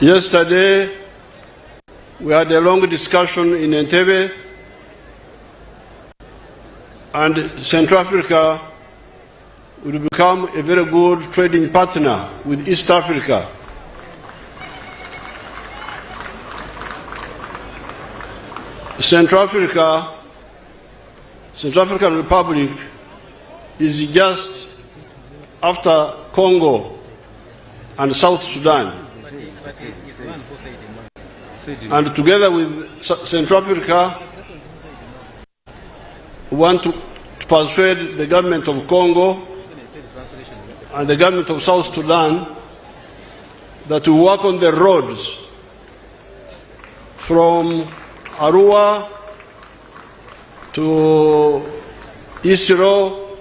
Yesterday, we had a long discussion in Entebbe, and Central Africa will become a very good trading partner with East Africa. Central African Republic is just after Congo and South Sudan. And together with Central Africa, we want to persuade the government of Congo and the government of South Sudan that we work on the roads from Arua to Isiro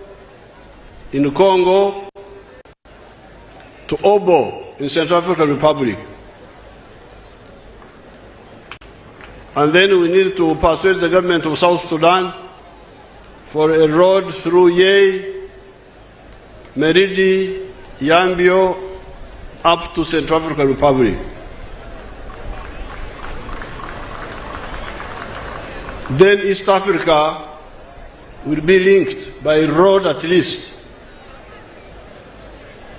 in Congo to Obo in Central African Republic. And then we need to persuade the government of South Sudan for a road through Yei, Meridi, Yambio, up to Central African Republic. Then East Africa will be linked by road at least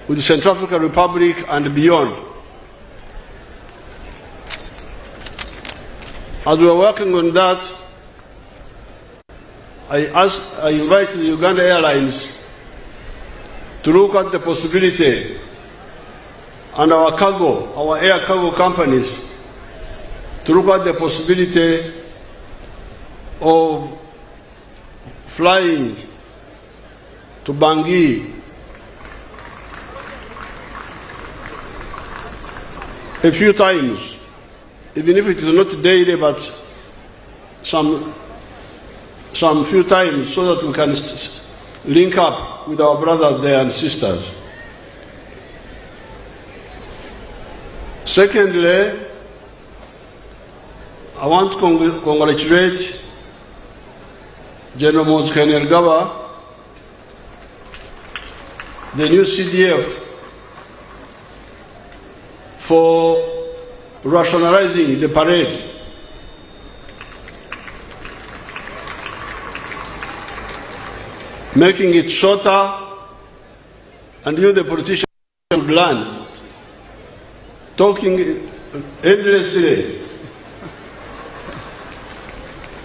with Central African Republic and beyond. As we are working on that, I invite the Uganda Airlines to look at the possibility, and our air cargo companies, to look at the possibility of flying to Bangui a few times, even if it is not daily, but some few times, so that we can link up with our brothers there and sisters. Secondly, I want to congratulate General Museveni, the new CDF, for rationalizing the parade. Making it shorter, and you, the politicians, would learn, talking endlessly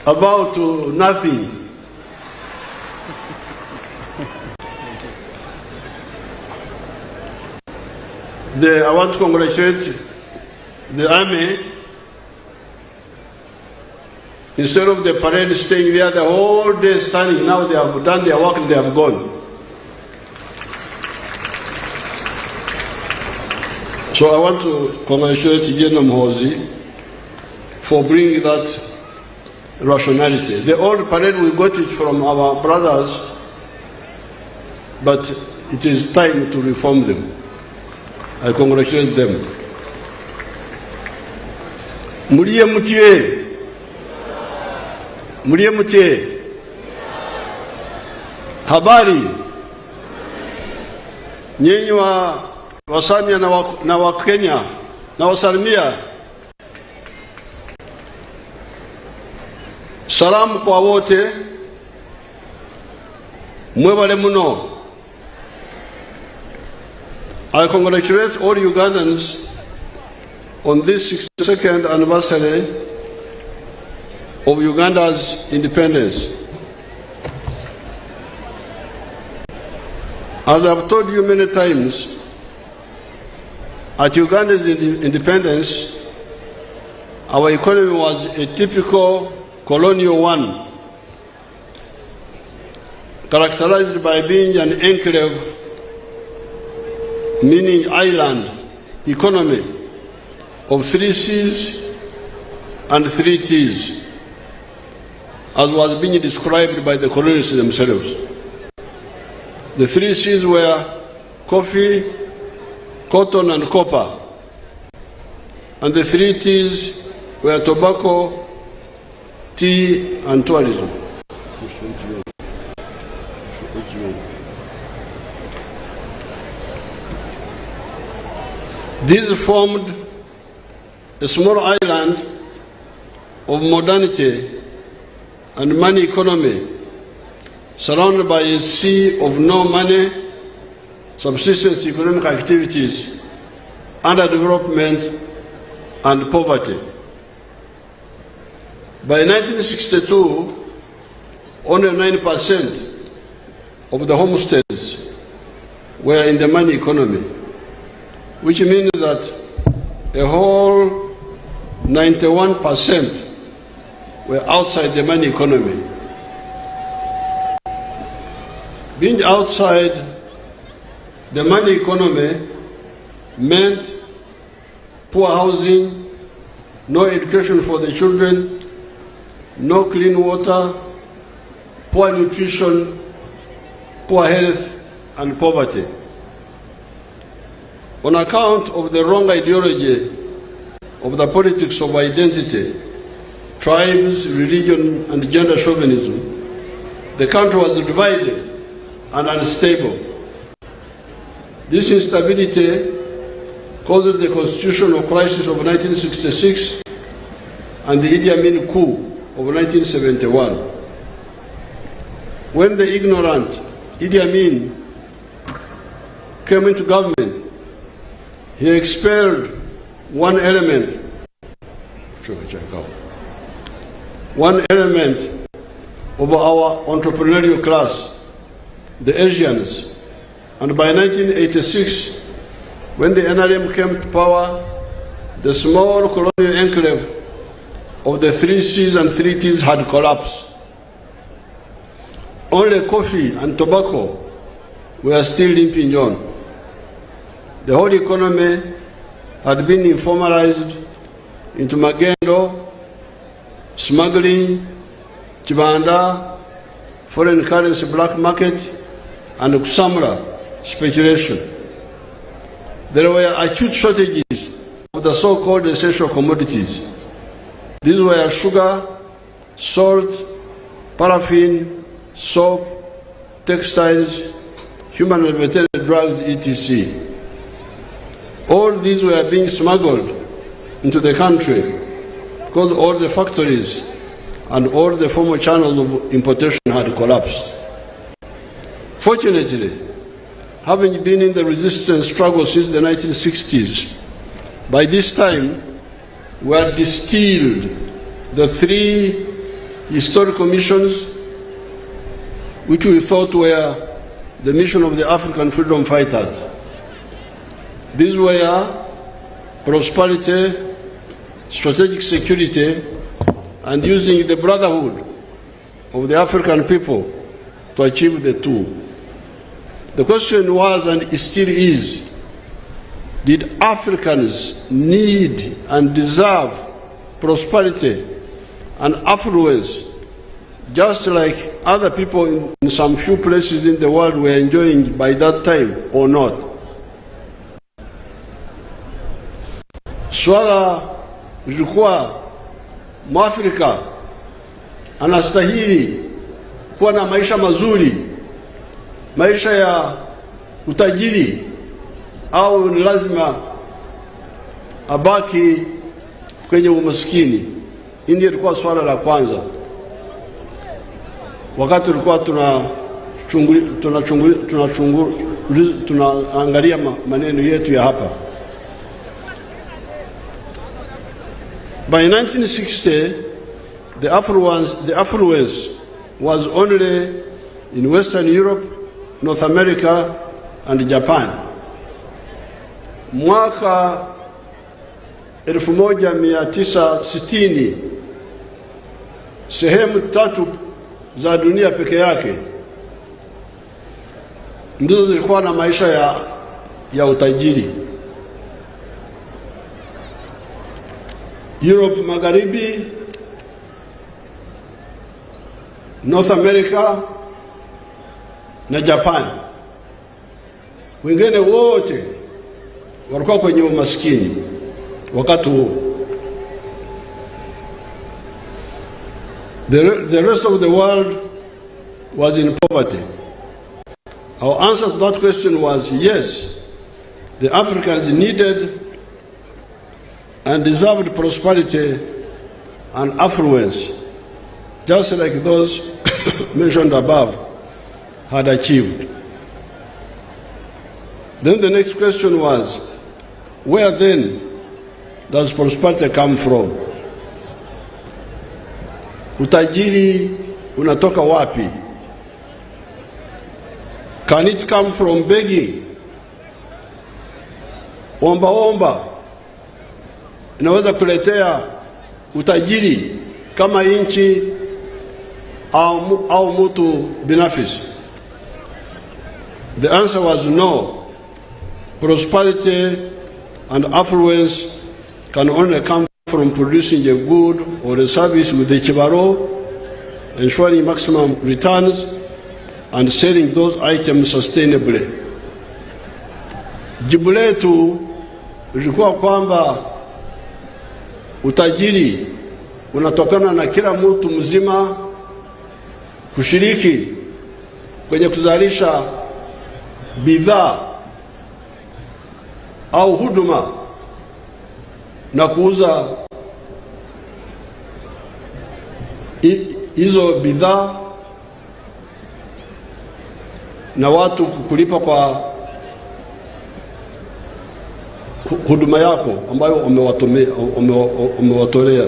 about nothing. I want to congratulate the army. Instead of the parade staying there the whole day standing, now they have done their work and they have gone. So I want to congratulate General Muhoozi for bringing that rationality. The old parade, we got it from our brothers, but it is time to reform them. I congratulate them. Muriye mutie. Habari. Nyinyi wa Samia na wa Kenya na wasalimia. Salamu kwa wote. Mwebale muno. I congratulate all Ugandans on this 62nd anniversary of Uganda's independence. As I've told you many times, at Uganda's independence, our economy was a typical colonial one, characterized by being an enclave, meaning island economy of 3 C's and 3 T's, as was being described by the colonists themselves. The 3 C's were coffee, cotton, and copper, and the 3 T's were tobacco, tea, and tourism. These formed a small island of modernity and money economy, surrounded by a sea of no money, subsistence economic activities, underdevelopment, and poverty. By 1962, only 9% of the homesteads were in the money economy, which means that a whole 91% were outside the money economy. Being outside the money economy meant poor housing, no education for the children, no clean water, poor nutrition, poor health, and poverty. On account of the wrong ideology of the politics of identity, tribes, religion, and gender chauvinism, the country was divided and unstable. This instability caused the constitutional crisis of 1966 and the Idi Amin coup of 1971. When the ignorant Idi Amin came into government, he expelled one element of our entrepreneurial class, the Asians. And by 1986, when the NRM came to power, the small colonial enclave of the 3 C's and 3 T's had collapsed. Only coffee and tobacco were still limping on. The whole economy had been informalized into magendo, smuggling, chibanda, foreign currency black market, and kusamra, speculation. There were acute shortages of the so-called essential commodities. These were sugar, salt, paraffin, soap, textiles, human and veterinary drugs, etc. All these were being smuggled into the country because all the factories and all the former channels of importation had collapsed. Fortunately, having been in the resistance struggle since the 1960s, by this time we had distilled the 3 historical missions which we thought were the mission of the African freedom fighters. These were prosperity, strategic security, and using the brotherhood of the African people to achieve the 2. The question was, and it still is, did Africans need and deserve prosperity and affluence just like other people in some few places in the world were enjoying by that time, or not? Swala lilikuwa Mwafrika anastahili kuwa na maisha mazuri, maisha ya utajiri, au ni lazima abaki kwenye umaskini? Hili lilikuwa swala la kwanza wakati tulikuwa tunaangalia maneno yetu ya hapa. By 1960, the affluence was only in Western Europe, North America, and Japan. Mwaka 1960, sehemu 3 za dunia peke yake ndizo zilikuwa na maisha ya utajiri. Europe Magharibi, North America na Japan. Wengine wote walikuwa kwenye umaskini wakati huo. The rest of the world was in poverty. Our answer to that question was yes, the Africans needed and deserved prosperity and affluence, just like those mentioned above had achieved. Then the next question was, where then does prosperity come from? Utajiri unatoka wapi? Can it come from begging? Omba inaweza kuletea utajiri kama nchi au mtu binafsi? The answer was no. Prosperity and affluence can only come from producing a good or a service with the chibaro, ensuring maximum returns, and selling those items sustainably. Jibu letu lilikuwa kwamba utajiri unatokana na kila mtu mzima kushiriki kwenye kuzalisha bidhaa au huduma na kuuza hizo bidhaa na watu kulipa kwa huduma yako ambayo umewatolea.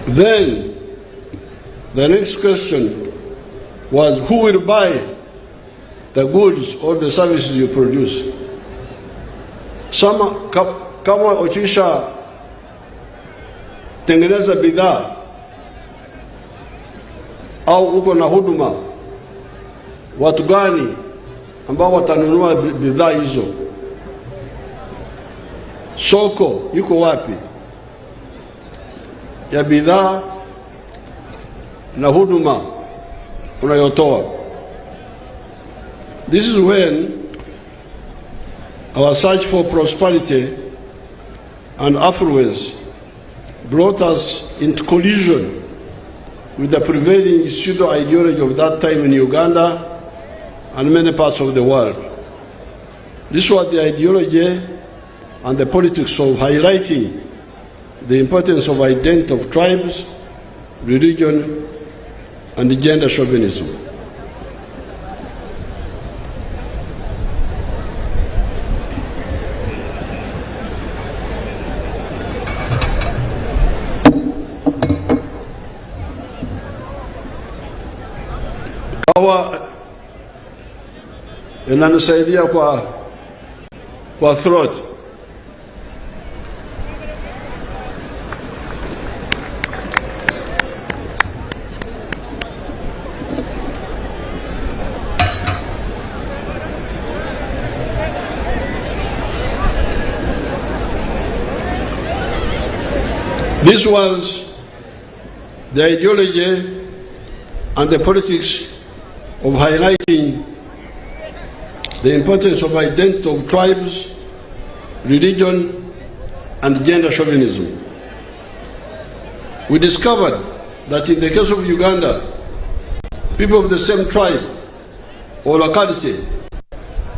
Then the next question was, who will buy the goods or the services you produce? Kama ukisha tengeneza bidhaa au uko na huduma, watu gani ambao watanunua bidhaa hizo? Soko iko wapi ya bidhaa na huduma unayotoa? This is when our search for prosperity and affluence brought us into collision with the prevailing pseudo-ideology of that time in Uganda and many parts of the world. This was the ideology and the politics of highlighting the importance of identity of tribes, religion, and gender chauvinism. Kawa inanisaidia kwa throat. This was the ideology and the politics of highlighting the importance of identity of tribes, religion, and gender chauvinism. We discovered that in the case of Uganda, people of the same tribe or locality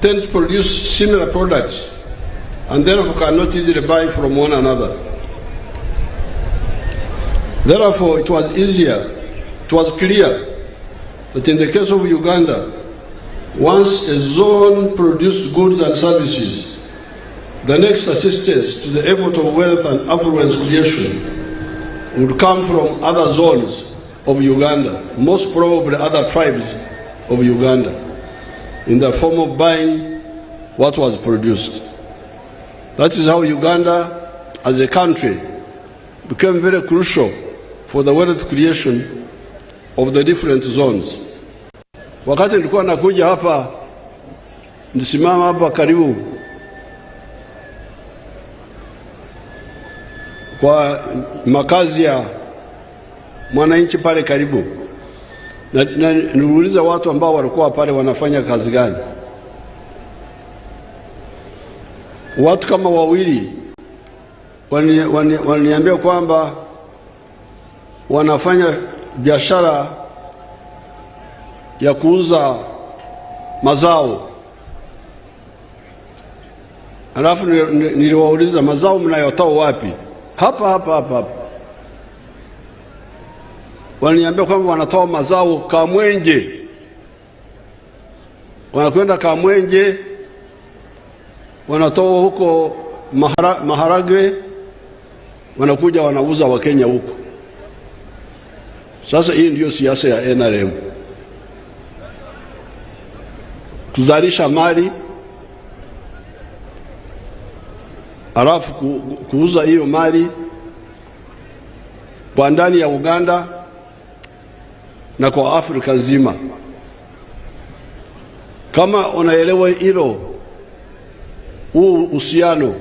tend to produce similar products and therefore cannot easily buy from one another. Therefore, it was clear that in the case of Uganda, once a zone produced goods and services, the next assistance to the effort of wealth and affluence creation would come from other zones of Uganda, most probably other tribes of Uganda, in the form of buying what was produced. That is how Uganda, as a country, became very crucial for the wealth creation of the different zones. Wakati nilikuwa nakuja hapa, nisimama hapa karibu kwa makazi ya mwananchi pale karibu, na niuliza watu ambao walikuwa pale wanafanya kazi gani. Watu kama wawili waniambia kwamba wanafanya biashara ya kuuza mazao Alafu niliwauliza mazao mnayotoa wapi? Hapa. Wananiambia kwamba wanatoa mazao Kamwenje. Wanakwenda Kamwenje, wanatoa huko maharagwe, wanakuja wanauza Wakenya huko. Sasa hii ndio siasa ya NRM. Kuzalisha mali, alafu kuuza hiyo mali kwa ndani ya Uganda na kwa Afrika nzima. Kama unaelewa hilo, huu uhusiano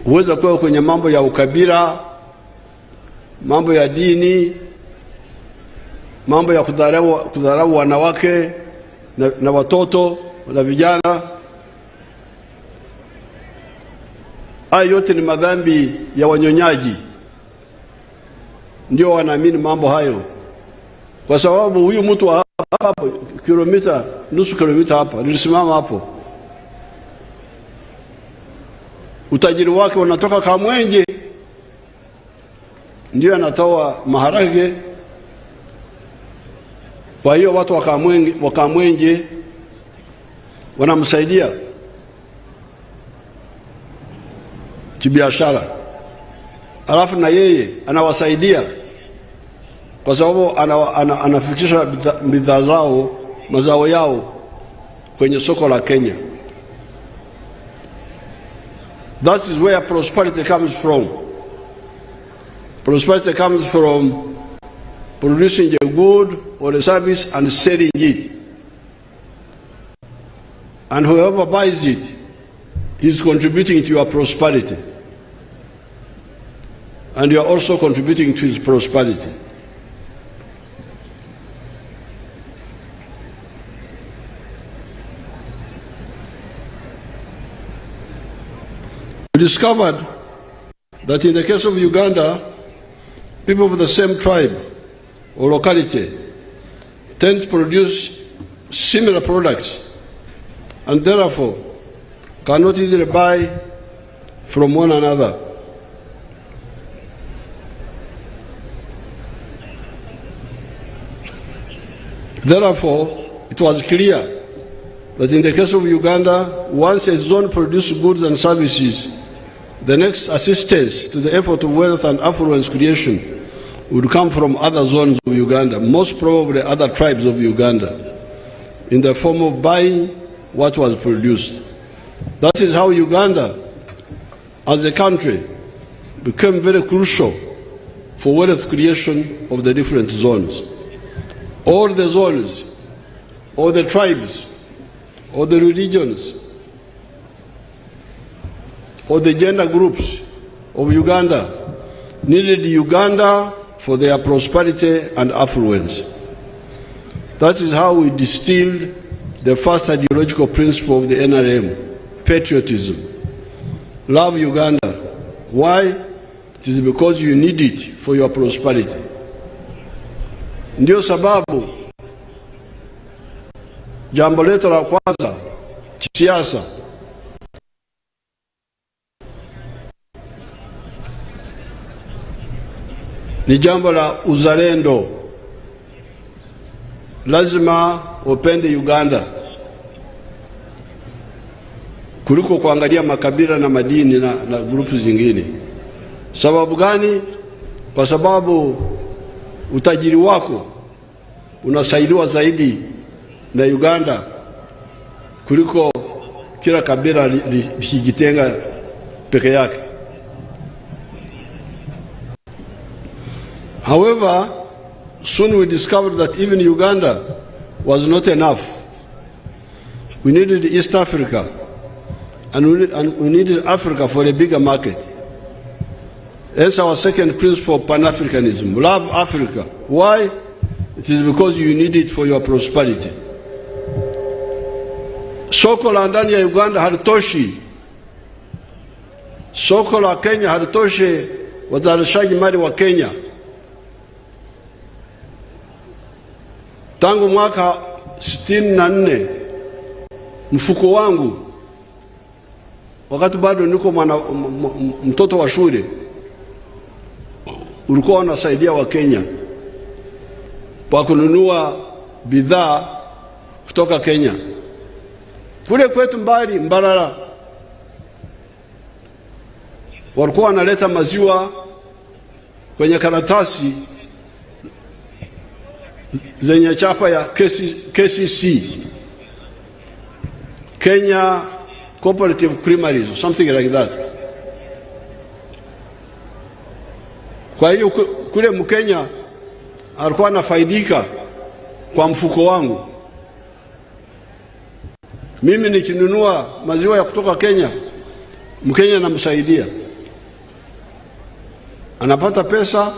uweza kuwa kwenye mambo ya ukabila, mambo ya dini, mambo ya kudharau wanawake na watoto na vijana. Haya yote ni madhambi ya wanyonyaji. Ndio wanaamini mambo hayo, kwa sababu huyu mtu hapa kilomita, nusu kilomita hapa, nilisimama hapo, utajiri wake unatoka Kamwenje, ndio anatoa maharage. Kwa hiyo watu wa Kamwenje wanamsaidia kibiashara, alafu na yeye anawasaidia kwa sababu anafikisha bidhaa zao, mazao yao kwenye soko la Kenya. That is where prosperity comes from. Prosperity comes from producing a good or a service and selling it. And whoever buys it is contributing to your prosperity. And you are also contributing to his prosperity. We discovered that in the case of Uganda, people of the same tribe or locality tend to produce similar products and therefore cannot easily buy from one another. Therefore, it was clear that in the case of Uganda, once a zone produces goods and services, the next assistance to the effort of wealth and affluence creation would come from other zones of Uganda, most probably other tribes of Uganda, in the form of buying what was produced. That is how Uganda, as a country, became very crucial for wealth creation of the different zones. All the zones, all the tribes, all the religions, or the gender groups of Uganda needed Uganda for their prosperity and affluence. That is how we distilled the first ideological principle of the NRM, patriotism. Love Uganda. Why? It is because you need it for your prosperity. Ndio sababu jambo letu la kwanza kisiasa ni jambo la uzalendo. Lazima upende Uganda kuliko kuangalia makabila na madini na grupu zingine. Sababu gani? Kwa sababu utajiri wako unasaidiwa zaidi na Uganda kuliko kila kabila likijitenga peke yake. However, soon we discovered that even Uganda was not enough. We needed East Africa, and we needed Africa for a bigger market. That's our second principle of Pan-Africanism. Love Africa. Why? It is because you need it for your prosperity. Soko la ndani ya Uganda halitoshi. Soko la Kenya halitoshi wazalishaji mali wa Kenya. Tangu mwaka 64 mfuko wangu wakati bado niko mtoto wa shule, ulikuwa unasaidia wa Kenya kwa kununua bidhaa kutoka Kenya. Kule kwetu mbali Mbarara walikuwa wanaleta maziwa kwenye karatasi zenye chapa ya KCC, Kenya Cooperative Creameries or something like that. Kwa hiyo kule Mkenya alikuwa anafaidika kwa mfuko wangu. Mimi nikinunua maziwa ya kutoka Kenya, Mkenya anamsaidia, anapata pesa,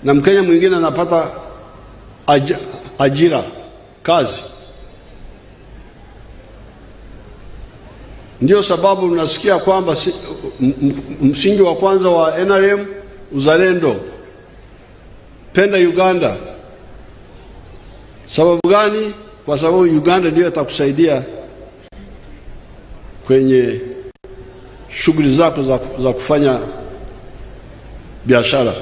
na Mkenya mwingine anapata ajira, kazi. Ndio sababu mnasikia kwamba msingi wa kwanza wa NRM uzalendo, penda Uganda. Sababu gani? Kwa sababu Uganda ndio itakusaidia kwenye shughuli zako za kufanya biashara.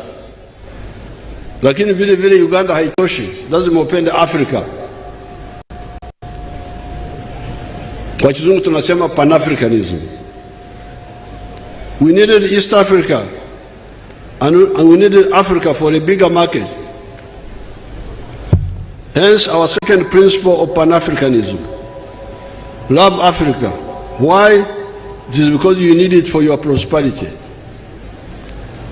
Lakini vile vile Uganda haitoshi, lazima upende Afrika. Kwa kizungu tunasema Pan-Africanism. We needed East Africa and we needed Africa for a bigger market. Hence our second principle of Pan-Africanism. Love Africa. Why? It is because you need it for your prosperity.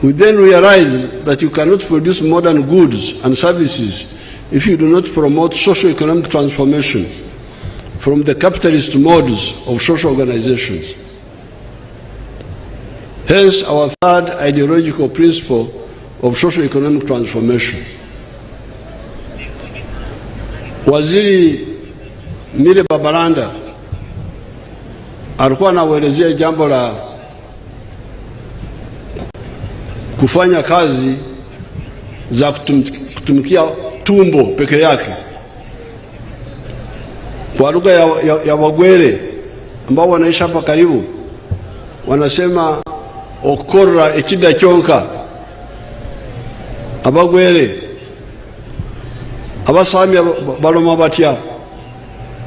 We then realize that you cannot produce modern goods and services if you do not promote socio-economic transformation from the capitalist modes of social organizations. Hence our third ideological principle of socio-economic transformation. Waziri Mire Babalanda alikuwa anaelezea jambo la kufanya kazi za kutumikia tumbo peke yake. Kwa lugha ya Wagwere ambao wanaishi hapa karibu, wanasema okora ekida chonka. Abagwere abasami baloma batya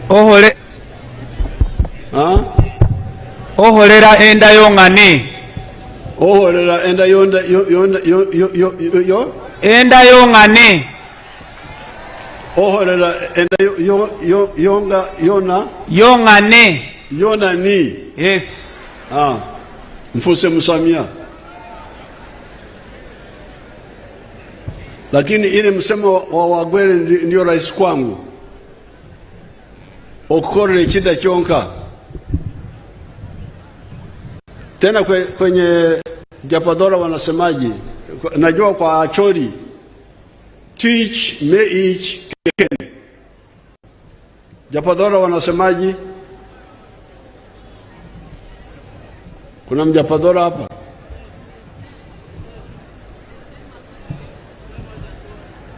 ohole oholera enda yongane, oholera enda enda yongane, oholera enda yongane ni. Yes. Mfuse Musamia. Lakini ile msemo wa Wagwere ndio rais kwangu. Okore chida chonka. Tena kwenye Japadora wanasemaji, najua kwa Achori, teach me each keken. Japadora wanasemaji? Kuna Mjapadora hapa?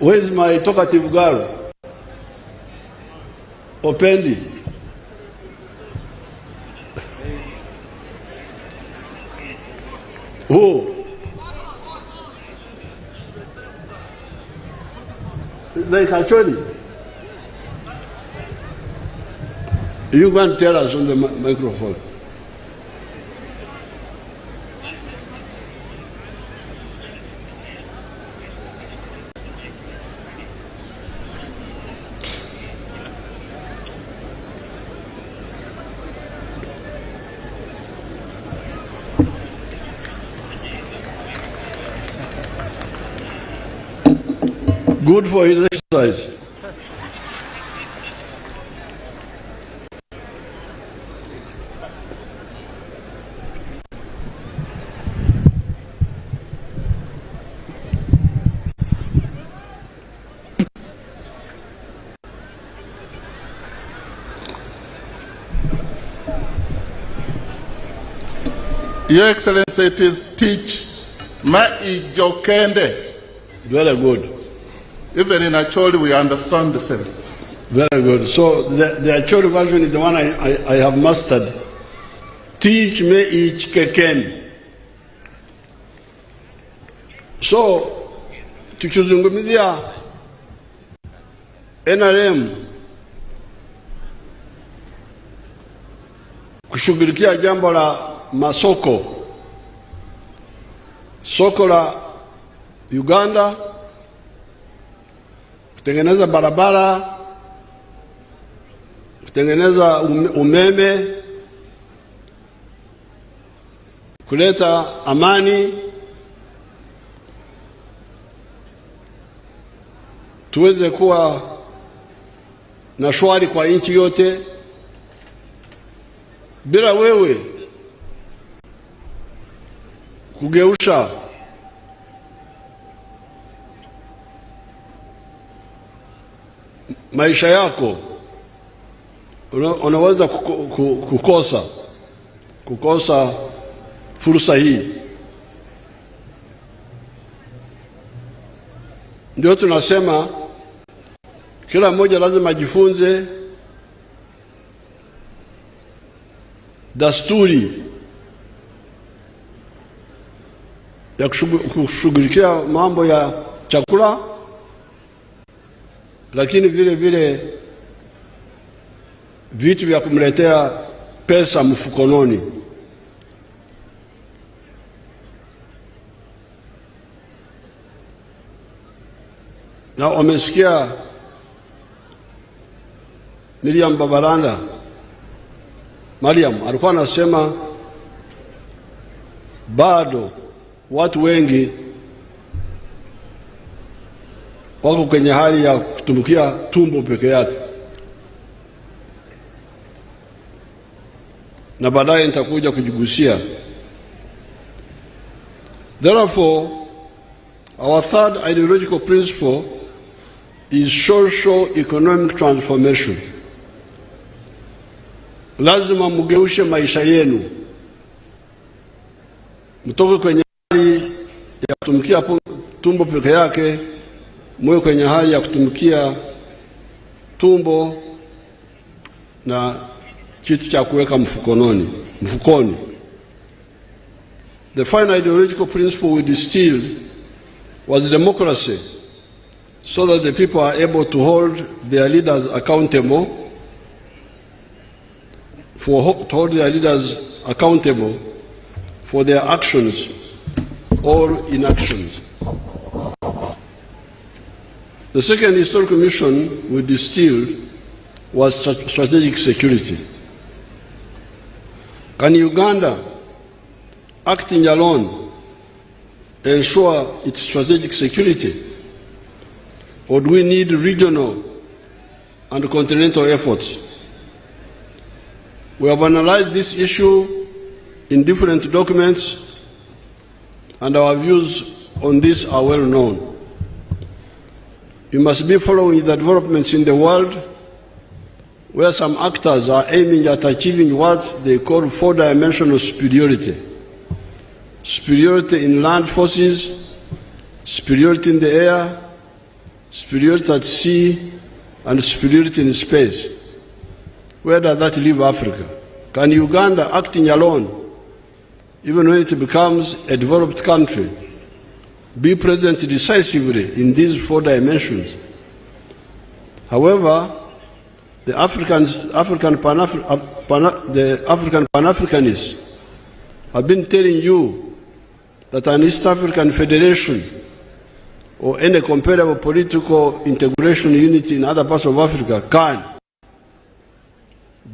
Where is my talkative girl? Opendi. Who? Like actually, you go and tell us on the microphone. Good for his exercise. Your Excellency, it is teach Maijokende. Very good. Even in Acholi, we understand the same. Very good. So the Acholi version is the one I have mastered. teach me each keken. So tukizungumzia NRM kushughulikia jambo la masoko, soko la Uganda, kutengeneza barabara, kutengeneza umeme, kuleta amani, tuweze kuwa na shwari kwa nchi yote. Bila wewe kugeusha maisha yako, unaweza kukosa fursa hii. Ndio tunasema kila mmoja lazima ajifunze dasturi ya kushughulikia mambo ya chakula, lakini vile vile vitu vya kumletea pesa mfukononi. Na wamesikia Mariam alikuwa anasema bado watu wengi wako kwenye hali ya kutumikia tumbo peke yake, na baadaye nitakuja kujigusia. Therefore, our third ideological principle is social economic transformation. Lazima mugeushe maisha yenu, mtoke kwenye hali ya kutumikia tumbo peke yake, mwe kwenye hali ya kutumikia tumbo na kitu cha kuweka mfukoni. The final ideological principle we distilled was democracy, so that the people are able to hold their leaders accountable, for their actions or inactions. The second historical mission we distilled was strategic security. Can Uganda, acting alone, ensure its strategic security? Or do we need regional and continental efforts? We have analyzed this issue in different documents, and our views on this are well known. We must be following the developments in the world, where some actors are aiming at achieving what they call four-dimensional superiority. Superiority in land forces, superiority in the air, superiority at sea, and superiority in space. Where does that leave Africa? Can Uganda, acting alone, even when it becomes a developed country, be present decisively in these four dimensions? However, the African Pan-Africanists have been telling you that an East African federation or any comparable political integration unity in other parts of Africa can.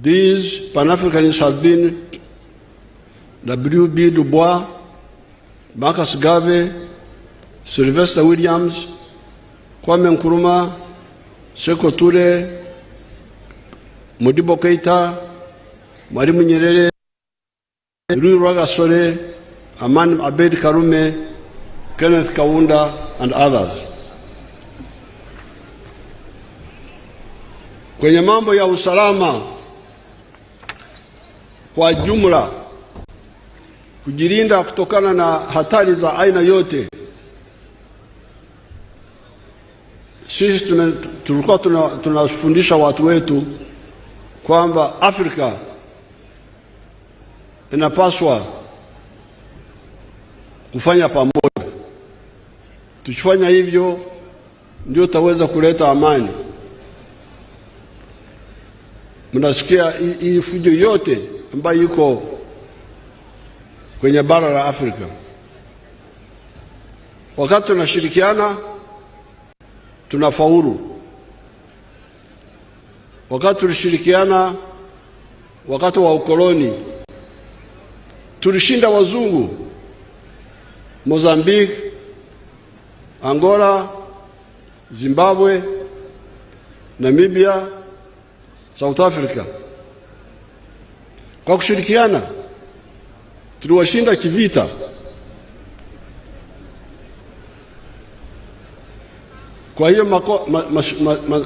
These Pan-Africanists have been W.B. Du Bois, Marcus Garvey, Sylvester Williams, Kwame Nkrumah, Sekou Toure, Modibo Keita, Mwalimu Nyerere, Louis Rwagasore, Aman Abeid Karume, Kenneth Kaunda, and others. Kwenye mambo ya usalama kwa jumla, kujilinda kutokana na hatari za aina yote, sisi tulikuwa tunafundisha watu wetu kwamba Afrika inapaswa kufanya pamoja. Tukifanya hivyo ndio tutaweza kuleta amani. Mnasikia hii fujo yote ambayo iko kwenye bara la Afrika. Wakati tunashirikiana tunafaulu. Wakati tulishirikiana wakati wa ukoloni tulishinda wazungu Mozambique, Angola, Zimbabwe, Namibia, South Africa. Kwa kushirikiana tuliwashinda kivita. Kwa hiyo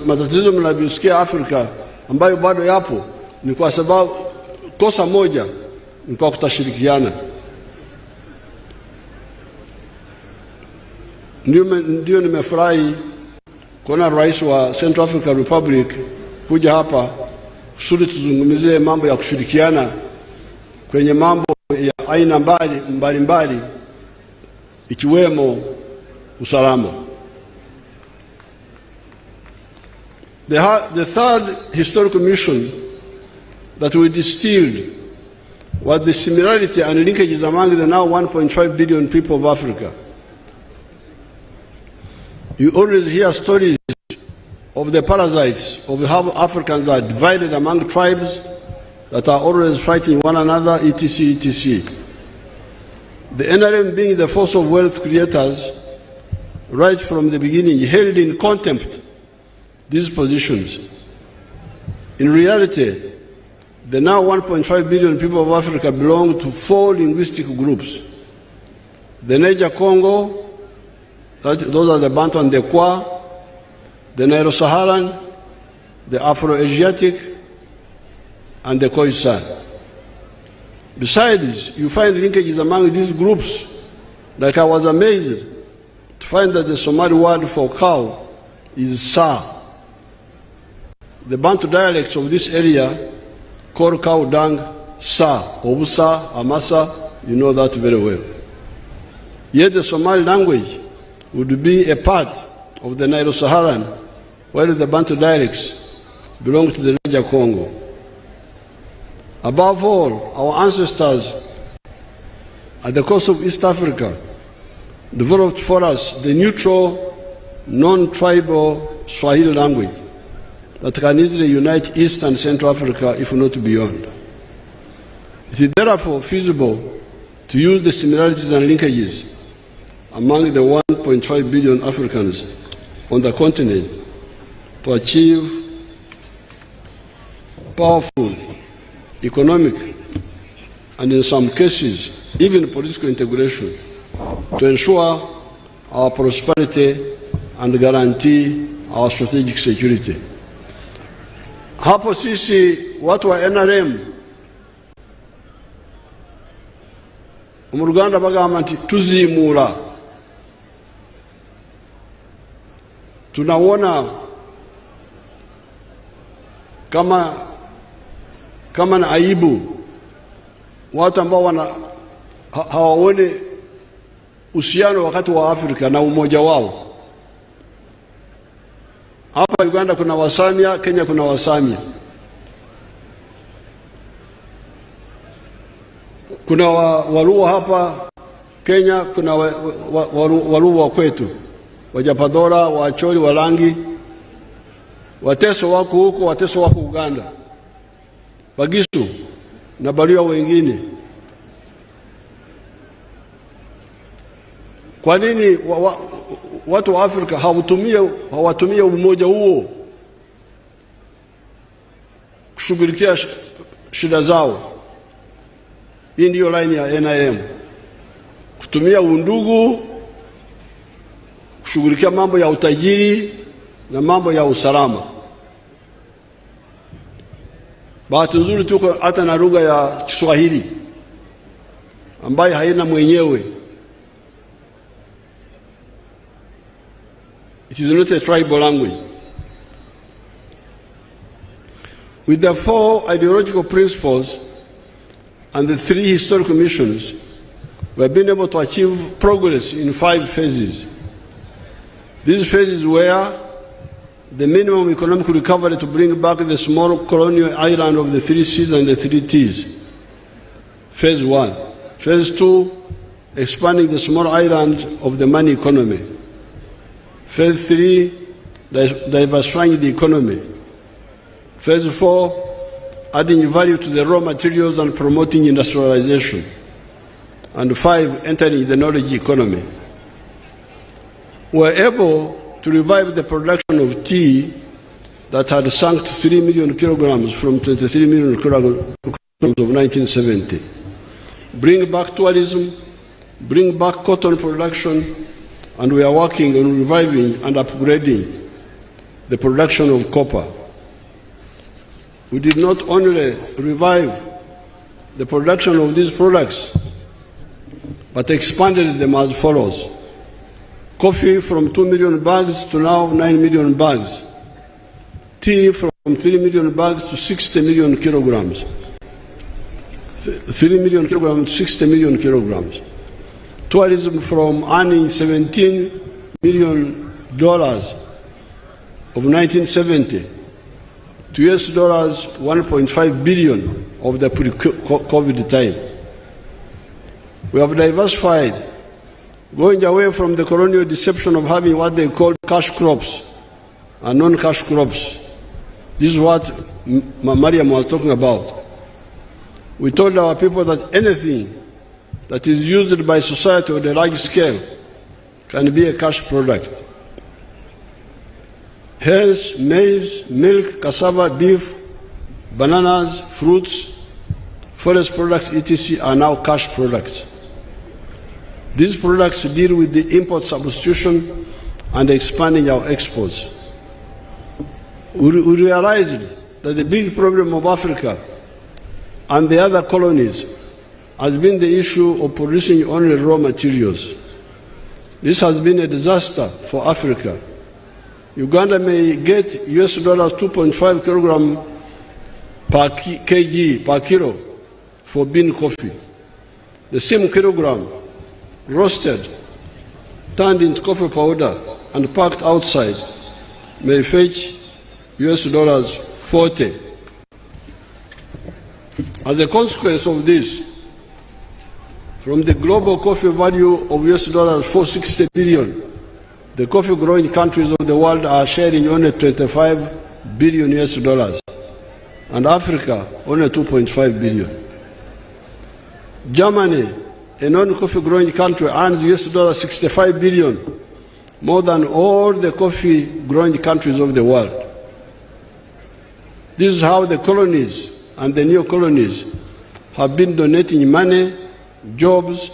matatizo mnavyosikia Afrika ambayo bado yapo ni kwa sababu kosa moja, ni kwa kutashirikiana. Ndio nimefurahi kuona rais wa Central African Republic kuja hapa kusudi tuzungumzie mambo ya kushirikiana kwenye mambo ya aina mbalimbali ikiwemo usalama. The third historical mission that we distilled was the similarity and linkages among the now 1.5 billion people of Africa. You always hear stories of the parasites, of how Africans are divided among tribes that are always fighting one another, etc., etc. The NRM, being the force of wealth creators, right from the beginning, held in contempt these positions. In reality, the now 1.5 billion people of Africa belong to 4 linguistic groups. The Niger-Congo, those are the Bantu and the Kwa, the Nilo-Saharan, the Afro-Asiatic, and the Khoisan. Besides, you find linkages among these groups. Like I was amazed to find that the Somali word for cow is Sa. The Bantu dialects of this area call cow dung Sa, Obusa, Amasa, you know that very well. Yet the Somali language would be a part of the Nilo-Saharan, while the Bantu dialects belong to the Niger-Congo. Above all, our ancestors at the coast of East Africa developed for us the neutral, non-tribal Swahili language that can easily unite East and Central Africa, if not beyond. It is therefore feasible to use the similarities and linkages among the 1.5 billion Africans on the continent to achieve powerful economic and, in some cases, even political integration to ensure our prosperity and guarantee our strategic security. Hapo sisi watu wa NRM umuruganda bagamba nti tuzimura. Tunaona kama na aibu watu ambao hawaone uhusiano wakati wa Afrika na umoja wao. Hapa Uganda kuna Wasamia, Kenya kuna Wasamia. Kuna Waluo hapa Kenya, kuna Waluo wa kwetu, Wajapadora, Waacholi, Walangi. Wateso wako huko, Wateso wako Uganda, Bagisu na Baria wengine. Kwa nini watu wa Afrika hawatumia umoja huo kushughulikia shida zao? Hii ndiyo line ya NRM, kutumia undugu kushughulikia mambo ya utajiri na mambo ya usalama. Bahati nzuri tuko hata na lugha ya Kiswahili ambayo haina mwenyewe. It is not a tribal language. With the 4 ideological principles and the 3 historical missions, we have been able to achieve progress in 5 phases. These phases were the minimum economic recovery to bring back the small colonial island of the 3 C's and the 3 T's. Phase 1. Phase 2, expanding the small island of the money economy. Phase 3, diversifying the economy. Phase 4, adding value to the raw materials and promoting industrialization. And 5, entering the knowledge economy. We were able to revive the production of tea that had sunk to 3 million kilograms from 23 million kilograms of 1970. Bring back tourism, bring back cotton production, and we are working on reviving and upgrading the production of copper. We did not only revive the production of these products, but expanded them as follows. Coffee from 2 million bags to now 9 million bags. Tea from 3 million bags to 60 million kilograms. 3 million kilograms to 60 million kilograms. Tourism from earning $17 million of 1970 to $1.5 billion of the pre-COVID time. We have diversified, going away from the colonial deception of having what they called cash crops and non-cash crops. This is what Mariam was talking about. We told our people that anything that is used by society on a large scale can be a cash product. Hence, maize, milk, cassava, beef, bananas, fruits, forest products, etc. are now cash products. These products deal with the import substitution and expanding our exports. We realized that the big problem of Africa and the other colonies has been the issue of producing only raw materials. This has been a disaster for Africa. Uganda may get $2.5 kilogram per kg, per kilo, for bean coffee. The same kilogram, roasted, turned into coffee powder, and packed outside, may fetch $40. As a consequence of this, from the global coffee value of $460 billion, the coffee growing countries of the world are sharing only $25 billion, and Africa only $2.5 billion. Germany, a non-coffee growing country, earns $65 billion, more than all the coffee growing countries of the world. This is how the colonies and the new colonies have been donating money, jobs,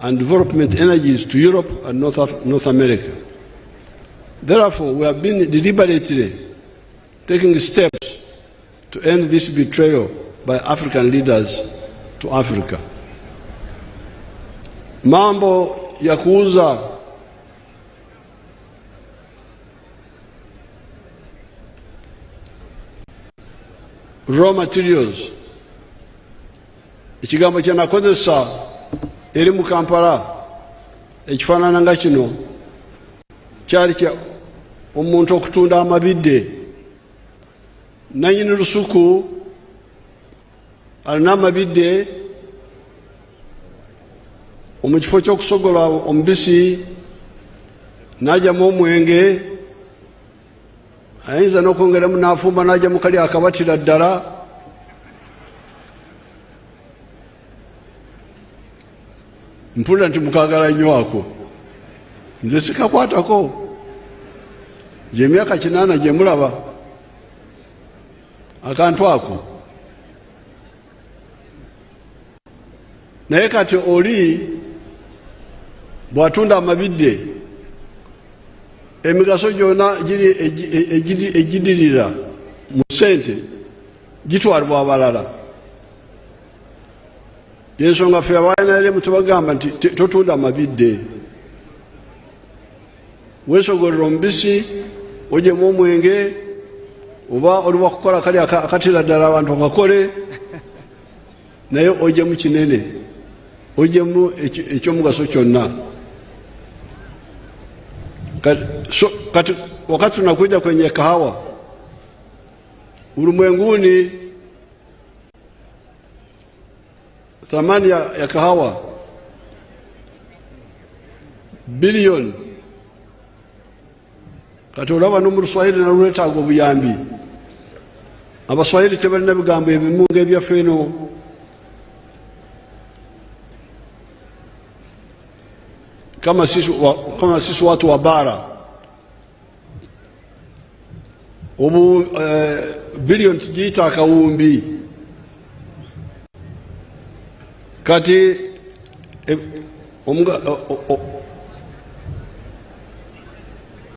and development energies to Europe and North America. Therefore, we have been deliberately taking steps to end this betrayal by African leaders to Africa. Mambo ya kuuza raw materials, ekigambo kye nakozesa eri mu Kampala ekifaanana nga kino kyali kya omuntu okutunda amabidde. Nannyini lusuku alina amabidde mu kifo ky'okusogola omubisi n'ajjamu omwenge, ayinza n'okwongeramu n'afumba n'ajjamu kali akabatira ddala. Mpulira nti mukaagala nnyo ako, nze sikakwatako, gy'emyaka 8 gye mulaba akantu ako. Naye kati oli bw'atunda amabidde, emigaso gyonna egidirira mu ssente gitwalibwa abalala. Yensonga ffe abaNRM tubagamba nti totunda amabidde, weesogolera omubisi, ogyemu omwenge, oba oli wakukola kali akatira ddala abantu bakole, naye ojemu kinene, ojemu ekyomugaso kyonna. Kati wakati tunakuja kwenye kahawa ulimwenguni, thamani ya kahawa bilioni. Kati olaba no mu Swahili nalwetaaga obuyambi. Abaswahili tebalina bigambo ebimu ng'ebyaffe eno. Kama sisi watu wa bara, bilioni tujiita akawumbi. Kati